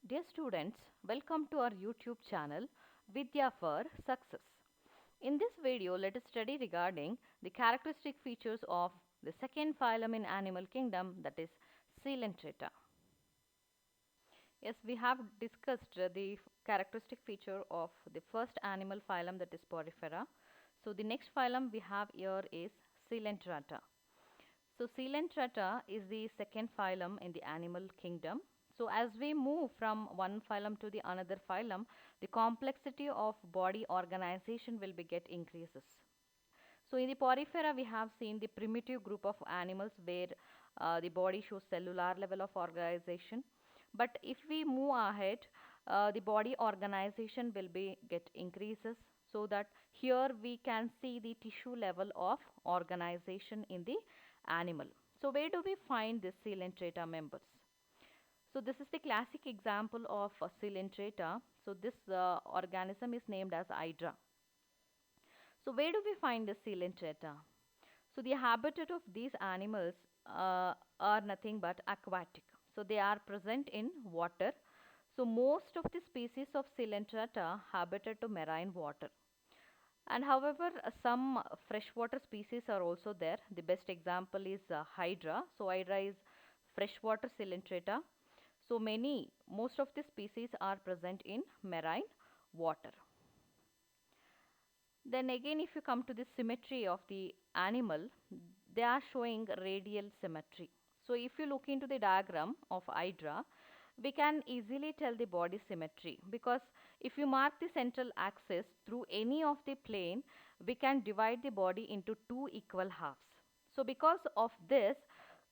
Dear students, welcome to our YouTube channel Vidya for Success. In this video, let us study regarding the characteristic features of the second phylum in animal kingdom, that is Coelenterata. Yes, we have discussed the characteristic feature of the first animal phylum, that is Porifera. So the next phylum we have here is Coelenterata. So Coelenterata is the second phylum in the animal kingdom. So as we move from one phylum to the another phylum, the complexity of body organization will be get increases. So in the Porifera, we have seen the primitive group of animals where the body shows cellular level of organization. But if we move ahead, the body organization will be get increases, so that here we can see the tissue level of organization in the animal. So where do we find the Coelenterata members? So this is the classic example of a Coelenterata. So this organism is named as Hydra. So where do we find the Coelenterata? So the habitat of these animals are nothing but aquatic. So they are present in water. So most of the species of Coelenterata habitat to marine water. And however, some freshwater species are also there. The best example is Hydra. So Hydra is freshwater Coelenterata. So most of the species are present in marine water. Then again, if you come to the symmetry of the animal, they are showing radial symmetry. So if you look into the diagram of Hydra, we can easily tell the body symmetry, because if you mark the central axis through any of the plane, we can divide the body into two equal halves. So because of this,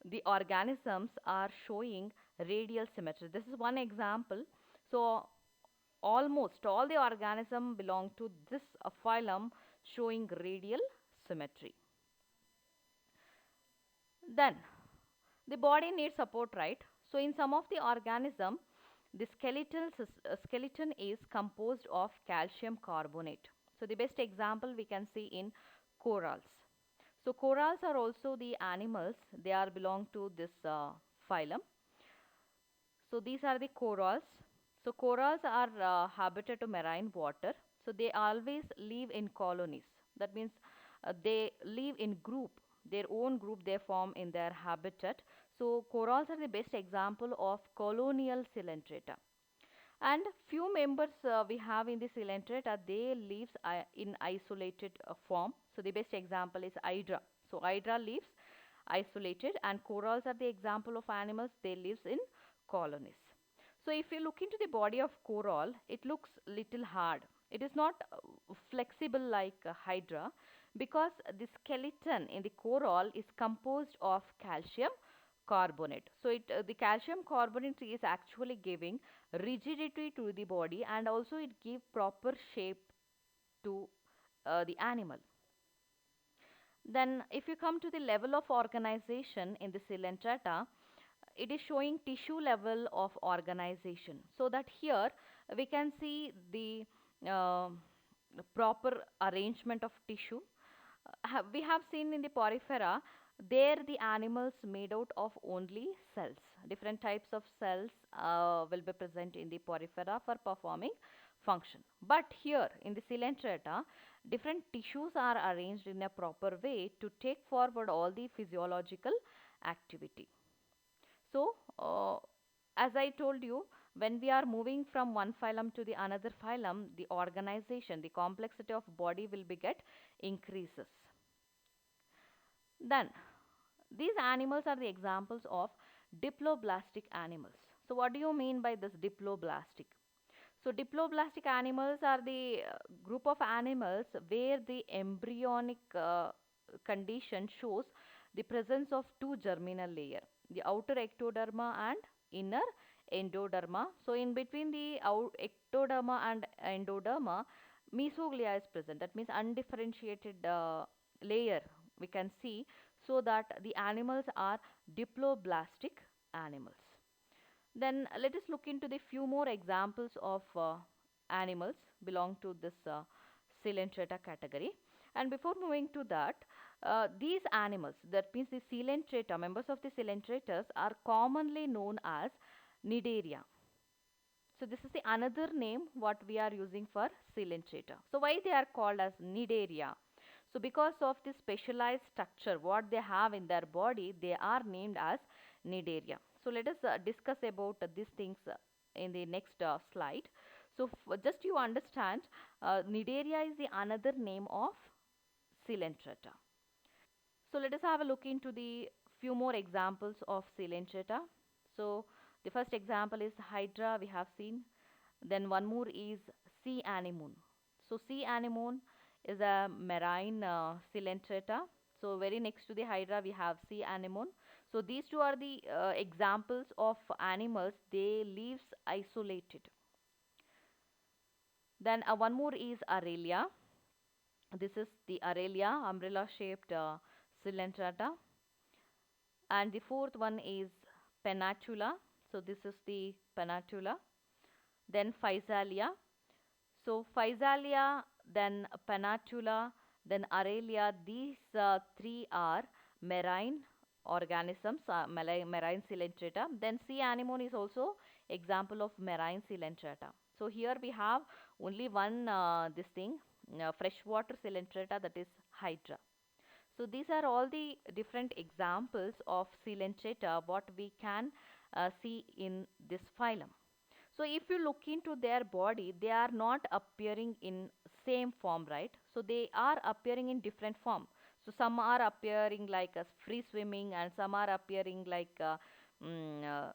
the organisms are showing radial symmetry. This is one example. So almost all the organisms belong to this phylum showing radial symmetry. Then the body needs support, right? So in some of the organism, the skeleton is composed of calcium carbonate. So the best example we can see in corals. So corals are also the animals, they are belong to this phylum. So these are the corals. So corals are habitat to marine water. So they always live in colonies. That means they live in group. Their own group they form in their habitat. So corals are the best example of colonial Coelenterata. And few members we have in the Coelenterata, they lives in isolated form. So the best example is Hydra. So Hydra lives isolated, and corals are the example of animals, they lives in colonies. So if you look into the body of coral, it looks little hard. It is not flexible like Hydra, because the skeleton in the coral is composed of calcium carbonate. So the calcium carbonate is actually giving rigidity to the body, and also it give proper shape to the animal. Then if you come to the level of organization in the Coelenterata, it is showing tissue level of organization. So that here we can see the uh, proper arrangement of tissue. We have seen in the Porifera, there the animals made out of only cells. Different types of cells will be present in the Porifera for performing function. But here in the Coelenterata, different tissues are arranged in a proper way to take forward all the physiological activity. So, as I told you, when we are moving from one phylum to the another phylum, the organization, the complexity of body will be get increases. Then, these animals are the examples of diploblastic animals. So, what do you mean by this diploblastic? So, diploblastic animals are the group of animals where the embryonic condition shows the presence of two germinal layer, the outer ectoderma and inner endoderma. So, in between the ectoderma and endoderma, mesoglia is present. That means undifferentiated layer we can see, so that the animals are diploblastic animals. Then let us look into the few more examples of animals belong to this Coelenterata category. And before moving to that, these animals, that means the Coelenterata, members of the Coelenteratas, are commonly known as Cnidaria. So this is the another name what we are using for Coelenterata. So why they are called as Cnidaria? So because of the specialized structure what they have in their body, they are named as Cnidaria. So let us discuss about these things in the next slide. So just you understand, Cnidaria is the another name of Coelenterata. So let us have a look into the few more examples of Coelenterata. So the first example is Hydra we have seen. Then one more is sea anemone. So sea anemone is a marine Coelenterata. So very next to the Hydra we have sea anemone. So these two are the examples of animals. They lives isolated. Then one more is Aurelia. This is the Aurelia umbrella shaped Coelenterata. And the fourth one is Pennatula. So this is the Pennatula. Then Physalia. So Physalia, then Pennatula, then Aurelia. These three are marine organisms, marine Coelenterata. Then sea anemone is also example of marine Coelenterata. So here we have only one this thing, freshwater Coelenterata, that is Hydra. So these are all the different examples of Coelenterata what we can see in this phylum. So if you look into their body, they are not appearing in same form, right? So they are appearing in different form. So some are appearing like a free swimming, and some are appearing like mm, uh,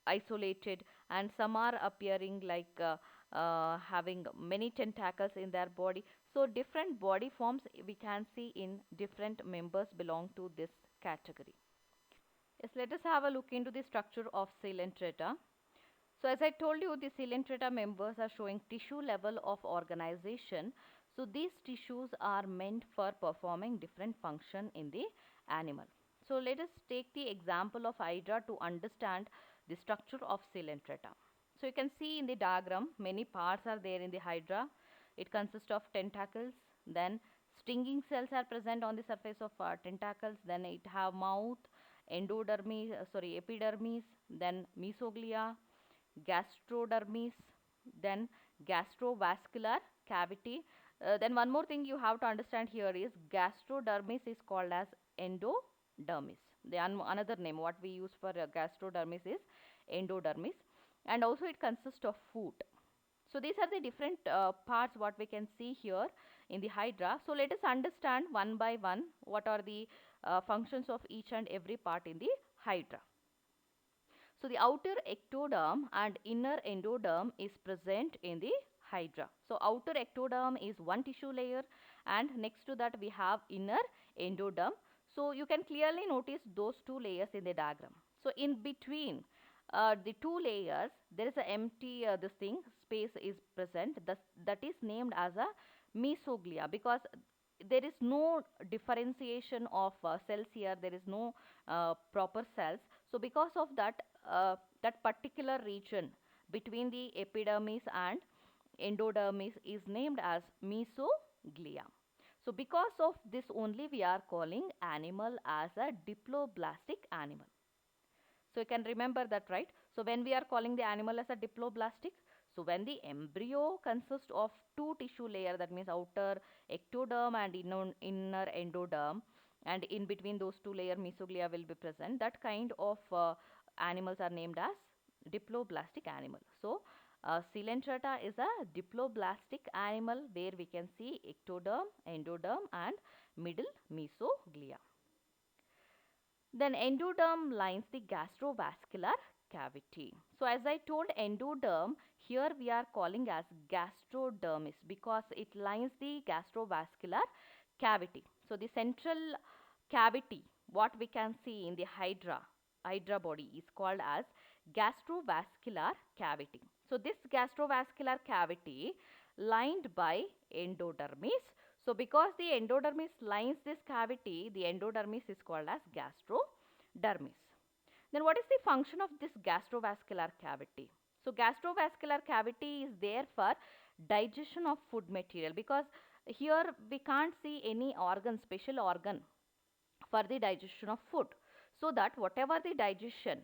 isolated, and some are appearing like having many tentacles in their body. So different body forms we can see in different members belong to this category. Yes, let us have a look into the structure of Coelenterata. So as I told you, the Coelenterata members are showing tissue level of organization. So these tissues are meant for performing different function in the animal. So let us take the example of Hydra to understand the structure of Coelenterata. So you can see in the diagram many parts are there in the Hydra. It consists of tentacles, then stinging cells are present on the surface of tentacles, then it have mouth, epidermis, then mesoglea, gastrodermis, then gastrovascular cavity. Then one more thing you have to understand here is gastrodermis is called as endodermis. The another name what we use for gastrodermis is endodermis, and also it consists of food. So these are the different parts what we can see here in the Hydra. So let us understand one by one what are the functions of each and every part in the Hydra. So the outer ectoderm and inner endoderm is present in the Hydra. So outer ectoderm is one tissue layer, and next to that we have inner endoderm. So you can clearly notice those two layers in the diagram. So in between the two layers there is a empty this thing space is present, that is named as a mesoglea, because there is no differentiation of cells here, there is no proper cells. So because of that, that particular region between the epidermis and endodermis is named as mesoglea. So because of this only we are calling animal as a diploblastic animal. So you can remember that, right? So when we are calling the animal as a diploblastic, so when the embryo consists of two tissue layer, that means outer ectoderm and inner endoderm, and in between those two layer mesoglea will be present, that kind of animals are named as diploblastic animal. So Coelenterata is a diploblastic animal where we can see ectoderm, endoderm and middle mesoglea. Then endoderm lines the gastrovascular cavity. So as I told, endoderm here we are calling as gastrodermis because it lines the gastrovascular cavity. So the central cavity what we can see in the hydra body is called as gastrovascular cavity. So this gastrovascular cavity lined by endodermis. So because the endodermis lines this cavity, the endodermis is called as gastrodermis. Then what is the function of this gastrovascular cavity? So gastrovascular cavity is there for digestion of food material, because here we can't see any organ, special organ for the digestion of food. So that whatever the digestion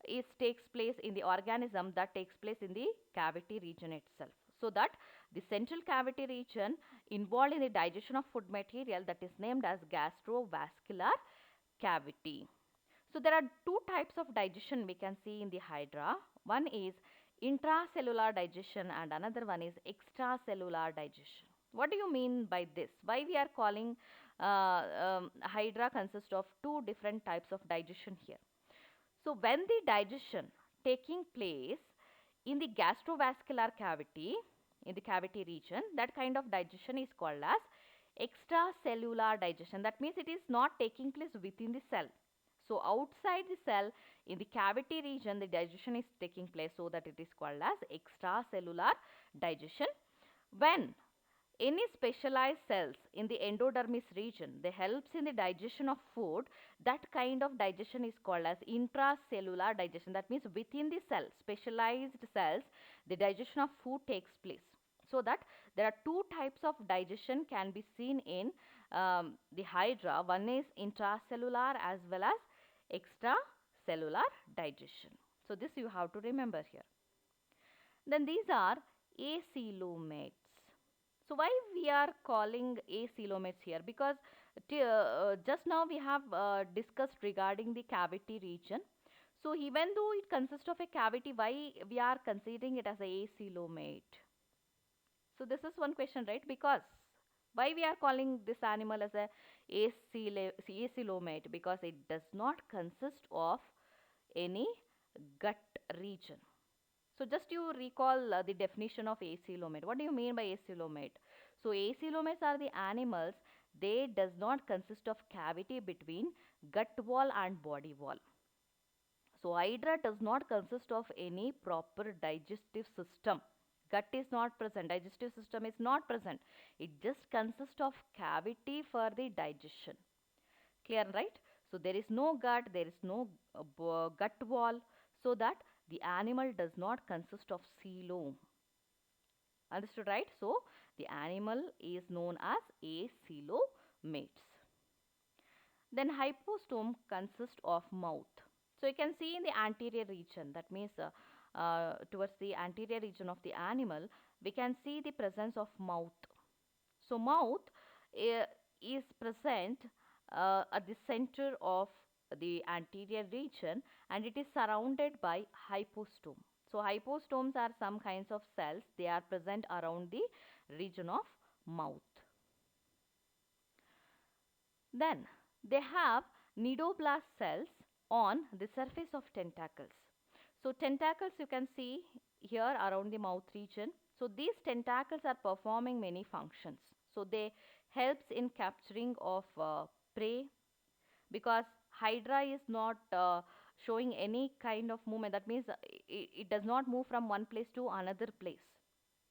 is takes place in the organism, that takes place in the cavity region itself. So that the central cavity region involved in the digestion of food material, that is named as gastrovascular cavity. So there are two types of digestion we can see in the hydra. One is intracellular digestion and another one is extracellular digestion. What do you mean by this? Why we are calling hydra consists of two different types of digestion here? So when the digestion taking place in the gastrovascular cavity, in the cavity region, that kind of digestion is called as extracellular digestion. That means it is not taking place within the cell. So outside the cell, in the cavity region, the digestion is taking place, so that it is called as extracellular digestion. When any specialized cells in the endodermis region, they helps in the digestion of food, that kind of digestion is called as intracellular digestion. That means within the cell, specialized cells, the digestion of food takes place. So that there are two types of digestion can be seen in the hydra. One is intracellular as well as extracellular digestion. So this you have to remember here. Then these are acoelomates. So why we are calling acoelomates here? Because just now we have discussed regarding the cavity region. So even though it consists of a cavity, why we are considering it as a acoelomate? So this is one question, right? Because why we are calling this animal as a acoelomate? Because it does not consist of any gut region. So just you recall the definition of acoelomate. What do you mean by acoelomate? So acoelomates are the animals, they does not consist of cavity between gut wall and body wall. So hydra does not consist of any proper digestive system. Gut is not present, digestive system is not present. It just consists of cavity for the digestion. Clear, right? So there is no gut, there is no gut wall, so that the animal does not consist of coelom. Understood, right? So the animal is known as acoelomates. Then hypostome consists of mouth. So you can see in the anterior region, that means towards the anterior region of the animal, we can see the presence of mouth. So mouth is present at the center of the anterior region, and it is surrounded by hypostome. So hypostomes are some kinds of cells, they are present around the region of mouth. Then they have nidoblast cells on the surface of tentacles. So tentacles you can see here around the mouth region. So these tentacles are performing many functions. So they helps in capturing of prey, because hydra is not showing any kind of movement. That means it does not move from one place to another place.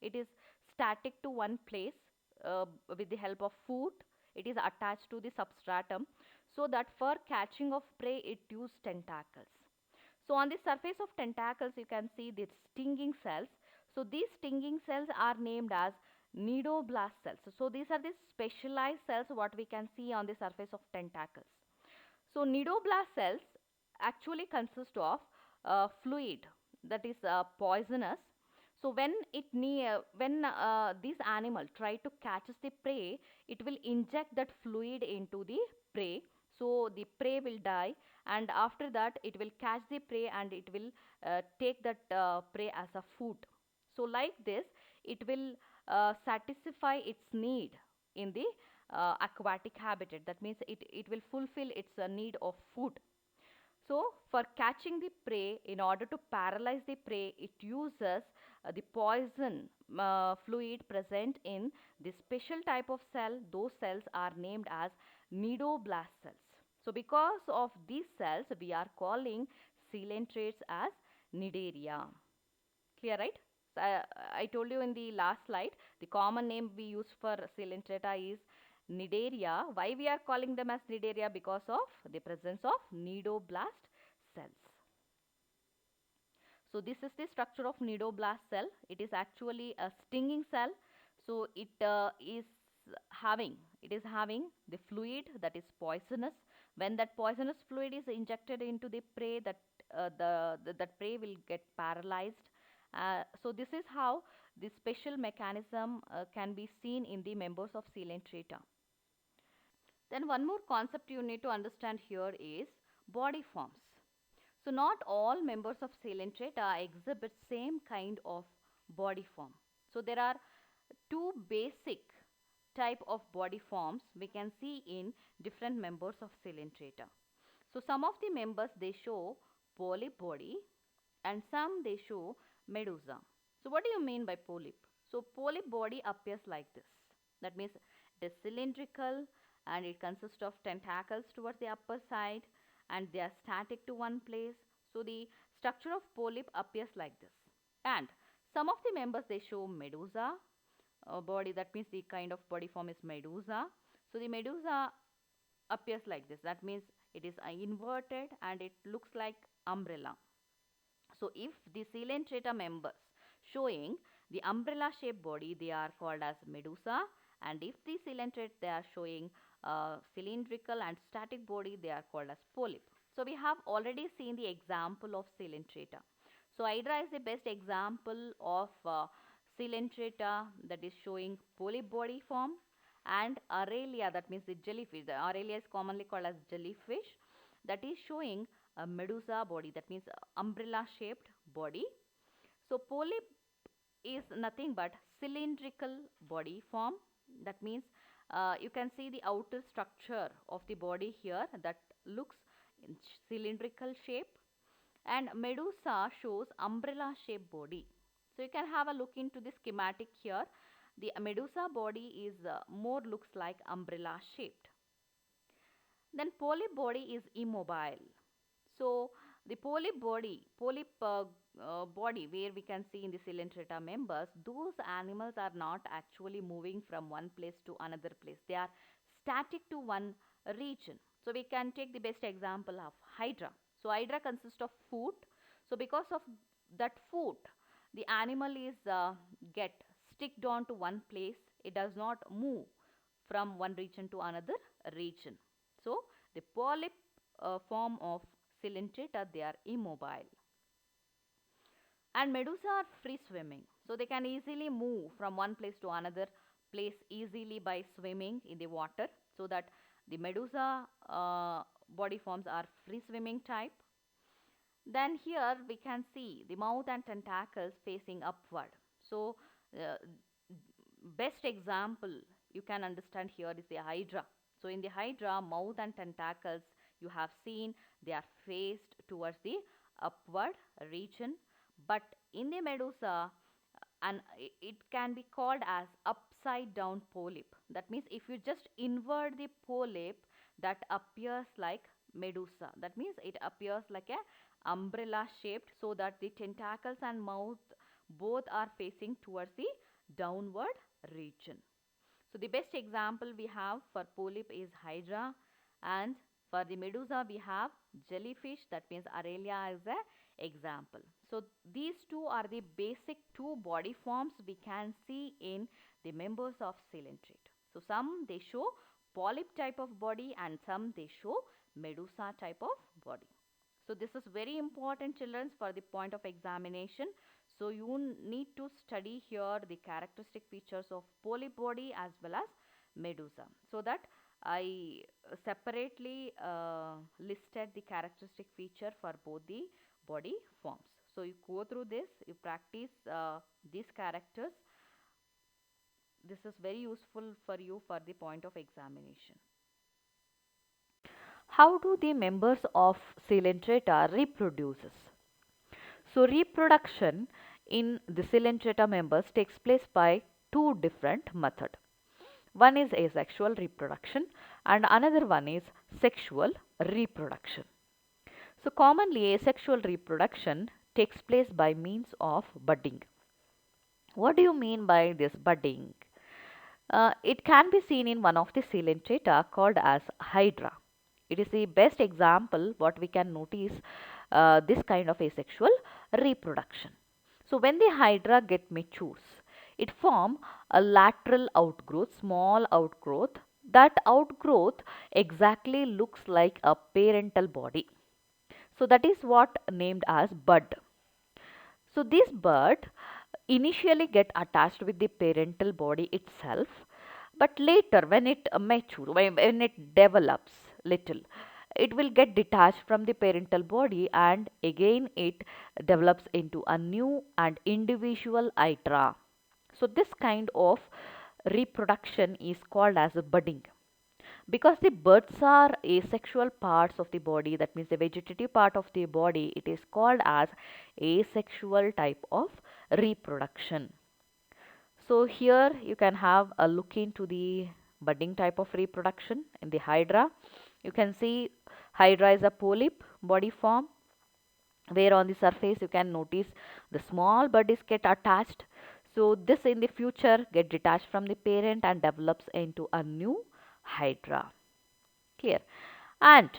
It is static to one place with the help of food. It is attached to the substratum, so that for catching of prey it uses tentacles. So on the surface of tentacles you can see the stinging cells. So these stinging cells are named as nidoblast cells. So these are the specialized cells what we can see on the surface of tentacles. So nidoblast cells actually consist of fluid that is poisonous. So when this animal try to catches the prey, it will inject that fluid into the prey. So the prey will die, and after that it will catch the prey and it will take that prey as a food. So like this, it will satisfy its need in the aquatic habitat. That means it will fulfill its need of food. So for catching the prey, in order to paralyze the prey, it uses the poison fluid present in the special type of cell. Those cells are named as nidoblast cells. So because of these cells, we are calling coelentrates as Cnidaria. Clear, right? So, I told you in the last slide, the common name we use for Coelentrata is Cnidaria. Why we are calling them as Cnidaria? Because of the presence of nidoblast cells. So this is the structure of nidoblast cell. It is actually a stinging cell. So it is having the fluid that is poisonous. When that poisonous fluid is injected into the prey, that that prey will get paralyzed. So this is how this special mechanism can be seen in the members of Coelenterata. Then one more concept you need to understand here is body forms. So not all members of Coelenterata exhibit same kind of body form. So there are two basic type of body forms we can see in different members of Coelenterata. So some of the members they show polyp body and some they show medusa. So what do you mean by polyp? So polyp body appears like this. That means it is cylindrical and it consists of tentacles towards the upper side and they are static to one place. So the structure of polyp appears like this. And some of the members they show medusa body, that means the kind of body form is medusa. So the medusa appears like this, that means it is inverted and it looks like umbrella. So if the Coelenterata members showing the umbrella shaped body, they are called as medusa, and if the Coelenterate they are showing cylindrical and static body, they are called as polyp. So we have already seen the example of Coelenterata. So Hydra is the best example of Coelenterata that is showing polyp body form, and Aurelia, that means the jellyfish. The Aurelia is commonly called as jellyfish, that is showing a medusa body, that means umbrella shaped body. So polyp is nothing but cylindrical body form. That means you can see the outer structure of the body here that looks in cylindrical shape, and medusa shows umbrella shaped body. So you can have a look into the schematic here. The medusa body is more looks like umbrella shaped. Then polyp body is immobile. So the polyp body where we can see in the Coelenterata members, those animals are not actually moving from one place to another place. They are static to one region. So we can take the best example of Hydra. So Hydra consists of foot. So because of that foot, the animal is get sticked on to one place. It does not move from one region to another region. So the polyp form of Coelenterata, they are immobile. And medusa are free swimming. So they can easily move from one place to another place easily by swimming in the water. So that the medusa body forms are free swimming type. Then here we can see the mouth and tentacles facing upward. So uh, best example you can understand here is the Hydra. So in the Hydra, mouth and tentacles you have seen they are faced towards the upward region, but in the Medusa and it can be called as upside down polyp. That means if you just invert the polyp, that appears like Medusa. That means it appears like a umbrella shaped, so that the tentacles and mouth both are facing towards the downward region. So the best example we have for polyp is Hydra, and for the medusa we have jellyfish, that means Aurelia is a example. So these two are the basic two body forms we can see in the members of Coelenterate. So some they show polyp type of body and some they show medusa type of body. So this is very important, children, for the point of examination. So you need to study here the characteristic features of polyp body as well as medusa. So that I separately listed the characteristic feature for both the body forms. So you go through this, you practice these characters. This is very useful for you for the point of examination. How do the members of Coelenterata reproduces? So reproduction in the Coelenterata members takes place by two different methods. One is asexual reproduction and another one is sexual reproduction. So commonly asexual reproduction takes place by means of budding. What do you mean by this budding? It can be seen in one of the Coelenterata called as Hydra. It is the best example what we can notice this kind of asexual reproduction. So when the Hydra get matures, it form a lateral outgrowth, small outgrowth. That outgrowth exactly looks like a parental body. So that is what named as bud. So this bud initially get attached with the parental body itself, but later when it matures, when it develops little, it will get detached from the parental body and again it develops into a new and individual hydra. So this kind of reproduction is called as budding. Because the buds are asexual parts of the body, that means the vegetative part of the body, it is called as asexual type of reproduction. So here you can have a look into the budding type of reproduction in the hydra. You can see hydra is a polyp body form where on the surface you can notice the small buds get attached. So this in the future get detached from the parent and develops into a new hydra. Clear? And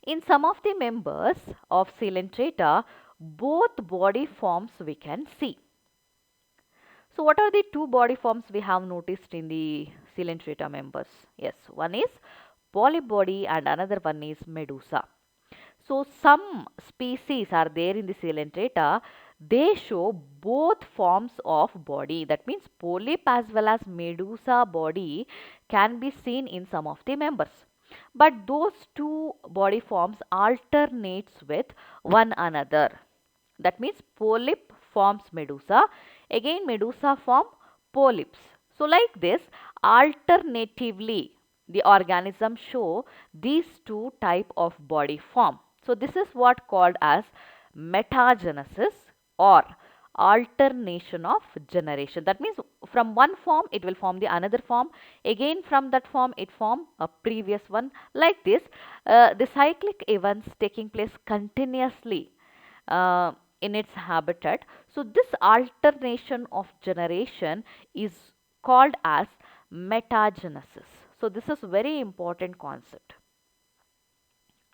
in some of the members of Coelenterata, both body forms we can see. So what are the two body forms we have noticed in the Coelenterata members? Yes, one is polyp body and another one is medusa. So some species are there in the Coelenterata, they show both forms of body. That means polyp as well as medusa body can be seen in some of the members. But those two body forms alternates with one another. That means polyp forms medusa, again medusa form polyps. So like this, alternatively the organism show these two type of body form. So this is what called as metagenesis or alternation of generation. That means from one form it will form the another form, again from that form it form a previous one. Like this, the cyclic events taking place continuously uh, in its habitat. So this alternation of generation is called as metagenesis. So this is very important concept.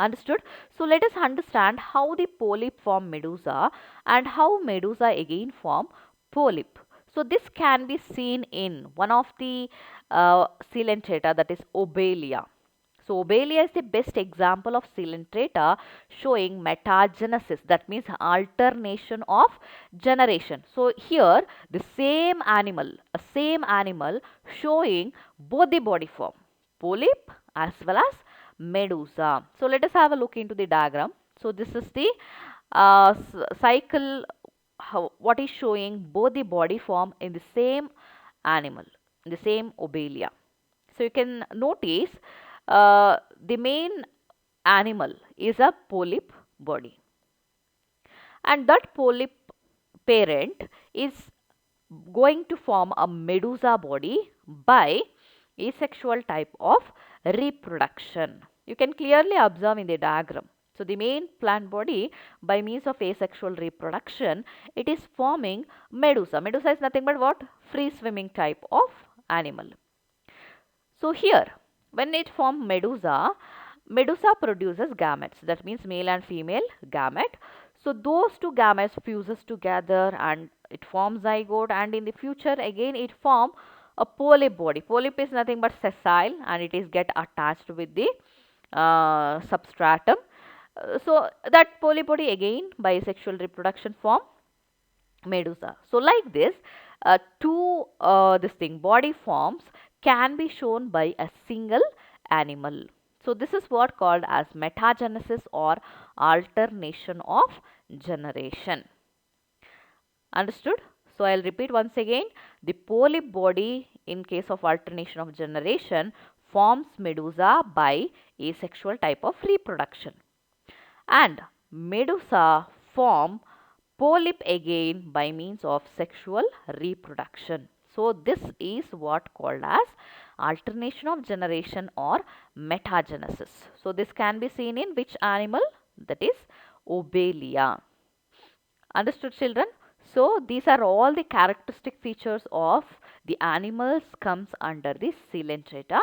Understood? So let us understand how the polyp form medusa and how medusa again form polyp. So this can be seen in one of the coelenterata, that is Obelia. So Obelia is the best example of coelenterata showing metagenesis, that means alternation of generation. So here the same animal showing both the body form, polyp as well as medusa. So let us have a look into the diagram. So this is the cycle, what is showing both the body form in the same animal, in the same Obelia. So you can notice the main animal is a polyp body, and that polyp parent is going to form a medusa body by asexual type of reproduction. You can clearly observe in the diagram. So the main plant body, by means of asexual reproduction, it is forming medusa. Medusa is nothing but what? Free swimming type of animal. So here, when it forms medusa, medusa produces gametes, that means male and female gamete. So those two gametes fuses together and it forms zygote, and in the future again it form a polyp body. Polyp is nothing but sessile and it is get attached with the substratum. So that polyp body again by sexual reproduction form medusa. So like this, two this thing body forms can be shown by a single animal. So this is what called as metagenesis or alternation of generation. Understood? So I'll repeat once again. The polyp body in case of alternation of generation forms medusa by asexual type of reproduction, and medusa form polyp again by means of sexual reproduction. So this is what called as alternation of generation or metagenesis. So this can be seen in which animal? That is Obelia. Understood, children? So these are all the characteristic features of the animals comes under the Coelenterata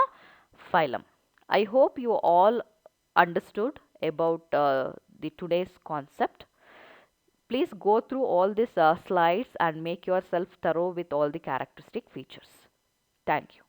phylum. I hope you all understood about the today's concept. Please go through all these slides and make yourself thorough with all the characteristic features. Thank you.